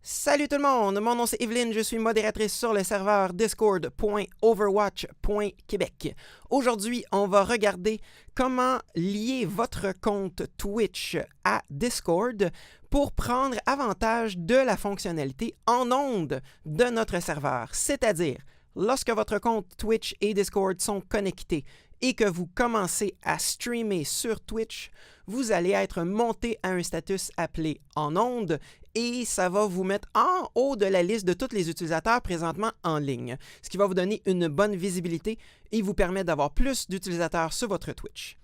Salut tout le monde, mon nom c'est Evelyne, je suis modératrice sur le serveur discord.overwatch.québec. Aujourd'hui, on va regarder comment lier votre compte Twitch à Discord pour prendre avantage de la fonctionnalité en ondes de notre serveur. C'est-à-dire, lorsque votre compte Twitch et Discord sont connectés et que vous commencez à streamer sur Twitch, vous allez être monté à un statut appelé en ondes et ça va vous mettre en haut de la liste de tous les utilisateurs présentement en ligne, ce qui va vous donner une bonne visibilité et vous permet d'avoir plus d'utilisateurs sur votre Twitch.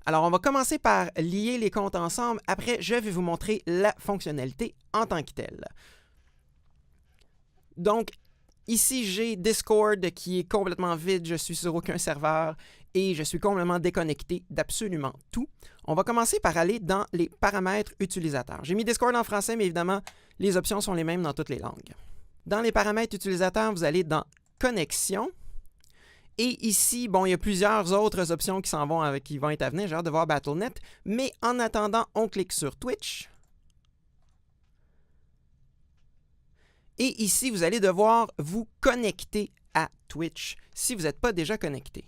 Alors, on va commencer par lier les comptes ensemble. Après, je vais vous montrer la fonctionnalité en tant que telle. Donc, ici, j'ai Discord qui est complètement vide. Je suis sur aucun serveur et je suis complètement déconnecté d'absolument tout. On va commencer par aller dans les paramètres utilisateurs. J'ai mis Discord en français, mais évidemment, les options sont les mêmes dans toutes les langues. Dans les paramètres utilisateurs, vous allez dans Connexion. Et ici, bon, il y a plusieurs autres options qui qui vont être à venir. J'ai hâte de voir Battle.net. Mais en attendant, on clique sur Twitch. Et ici, vous allez devoir vous connecter à Twitch si vous n'êtes pas déjà connecté.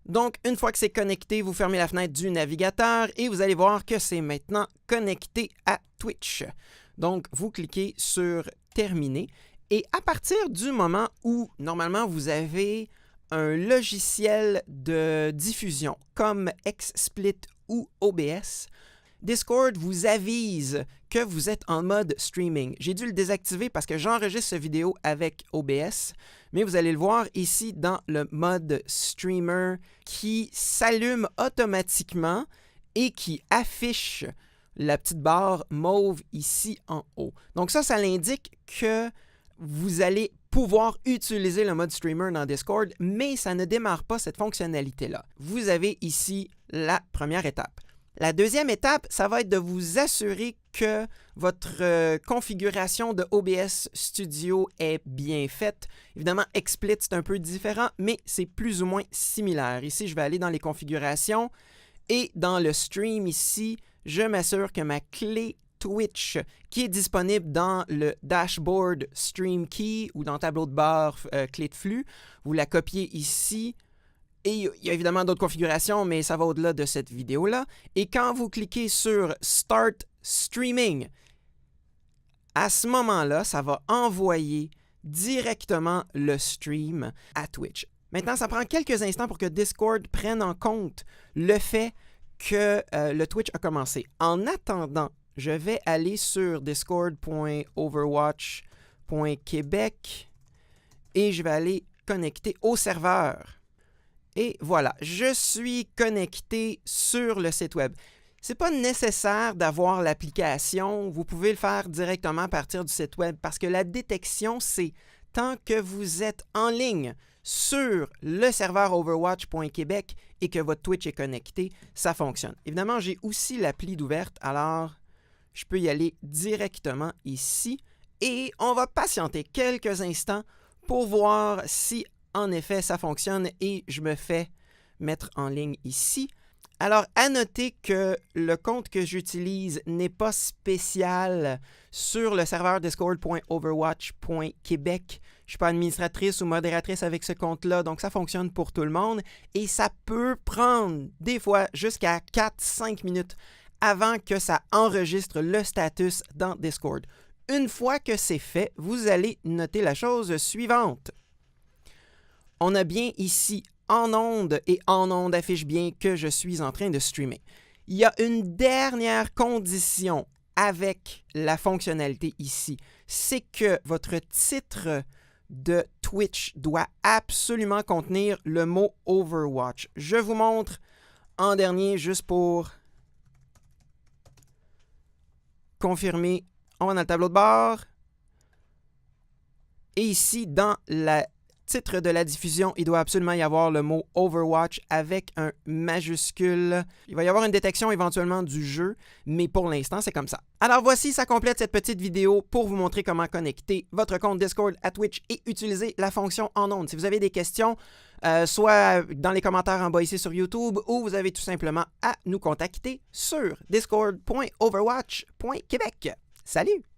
Donc, une fois que c'est connecté, vous fermez la fenêtre du navigateur et vous allez voir que c'est maintenant connecté à Twitch. Donc, vous cliquez sur Terminer et à partir du moment où, normalement, vous avez un logiciel de diffusion comme XSplit ou OBS, Discord vous avise que vous êtes en mode streaming. J'ai dû le désactiver parce que j'enregistre cette vidéo avec OBS, mais vous allez le voir ici dans le mode streamer qui s'allume automatiquement et qui affiche la petite barre mauve ici en haut. Donc ça l'indique que vous allez pouvoir utiliser le mode streamer dans Discord, mais ça ne démarre pas cette fonctionnalité-là. Vous avez ici la première étape. La deuxième étape, ça va être de vous assurer que votre configuration de OBS Studio est bien faite. Évidemment, XSplit, c'est un peu différent, mais c'est plus ou moins similaire. Ici, je vais aller dans les configurations et dans le stream ici, je m'assure que ma clé Twitch, qui est disponible dans le dashboard Stream Key ou dans tableau de bord clé de flux, vous la copiez ici. Et il y a évidemment d'autres configurations, mais ça va au-delà de cette vidéo-là. Et quand vous cliquez sur Start Streaming, à ce moment-là, ça va envoyer directement le stream à Twitch. Maintenant, ça prend quelques instants pour que Discord prenne en compte le fait que le Twitch a commencé. En attendant, je vais aller sur discord.overwatch.québec et je vais aller connecter au serveur. Et voilà, je suis connecté sur le site web. Ce n'est pas nécessaire d'avoir l'application, vous pouvez le faire directement à partir du site web parce que la détection, c'est tant que vous êtes en ligne sur le serveur overwatch.québec et que votre Twitch est connecté, ça fonctionne. Évidemment, j'ai aussi l'appli d'ouverte, alors je peux y aller directement ici et on va patienter quelques instants pour voir si en effet, ça fonctionne et je me fais mettre en ligne ici. Alors, à noter que le compte que j'utilise n'est pas spécial sur le serveur discord.overwatch.québec. Je ne suis pas administratrice ou modératrice avec ce compte-là, donc ça fonctionne pour tout le monde. Et ça peut prendre des fois jusqu'à 4-5 minutes avant que ça enregistre le statut dans Discord. Une fois que c'est fait, vous allez noter la chose suivante. On a bien ici en ondes et en ondes affiche bien que je suis en train de streamer. Il y a une dernière condition avec la fonctionnalité ici, c'est que votre titre de Twitch doit absolument contenir le mot Overwatch. Je vous montre en dernier juste pour confirmer. On va dans le tableau de bord et ici dans la titre de la diffusion, il doit absolument y avoir le mot Overwatch avec un majuscule. Il va y avoir une détection éventuellement du jeu, mais pour l'instant, c'est comme ça. Alors voici, ça complète cette petite vidéo pour vous montrer comment connecter votre compte Discord à Twitch et utiliser la fonction en ondes. Si vous avez des questions, soit dans les commentaires en bas ici sur YouTube, ou vous avez tout simplement à nous contacter sur discord.overwatch.québec. Salut!